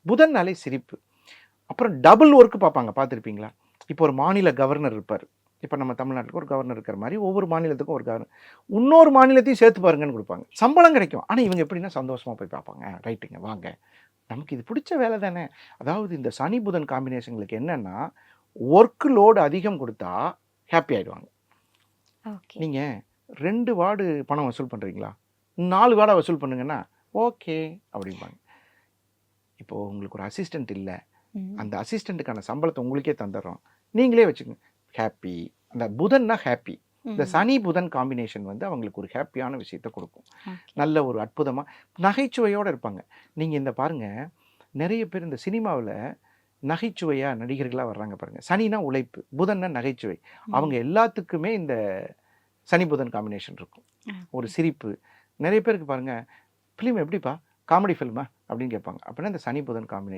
புதன்னாலே சிரிப்பு. அப்புறம் double work பார்ப்பாங்க, பார்த்துருப்பீங்களா? இப்போ ஒரு மாநில கவர்னர் இருப்பார். இப்போ நம்ம தமிழ்நாட்டுக்கு ஒரு கவர்னர் இருக்கிற மாதிரி ஒவ்வொரு மாநிலத்துக்கும் ஒரு கவர்னர். இன்னொரு மாநிலத்தையும் சேர்த்து பாருங்கன்னு கொடுப்பாங்க. சம்பளம் கிடைக்கும். ஆனால் இவங்க எப்படின்னா சந்தோஷமாக போய் பார்ப்பாங்க. ரைட்டுங்க வாங்க. நமக்கு இது பிடிச்ச வேலை தானே. அதாவது இந்த சனி புதன் காம்பினேஷன்களுக்கு என்னன்னா, ஒர்க் லோடு அதிகம் கொடுத்தா ஹாப்பி ஆயிடுவாங்க. ஓகே. நீங்கள் 2 வார்டு பணம் வசூல் பண்ணுறீங்களா? 4 வார்டா வசூல் பண்ணுங்கன்னா ஓகே அப்படிம்பாங்க. இப்போ உங்களுக்கு ஒரு அசிஸ்டன்ட் இல்லை, அந்த அசிஸ்டண்ட்டுக்கான சம்பளத்தை உங்களுக்கே தந்துடுறோம், நீங்களே வச்சுக்கோங்க, ஹாப்பி. அந்த புதன்னா ஹாப்பி. இந்த சனி புதன் காம்பினேஷன் வந்து அவங்களுக்கு ஒரு ஹாப்பியான விஷயத்தை கொடுக்கும். நல்ல ஒரு அற்புதமாக நகைச்சுவையோடு இருப்பாங்க. நீங்கள் இந்த பாருங்கள், நிறைய பேர் இந்த சினிமாவில் நகைச்சுவையாக நடிகர்களாக வர்றாங்க பாருங்கள். சனினா உழைப்பு, புதன்னா நகைச்சுவை. அவங்க எல்லாத்துக்குமே இந்த சனி புதன் காம்பினேஷன் இருக்கும். ஒரு சிரிப்பு. நிறைய பேருக்கு பாருங்கள், ஃபிலிம் எப்படிப்பா, காமெடி ஃபில்மா அப்படின்னு கேட்பாங்க. அப்படின்னா இந்த சனி புதன் காம்பினேஷன்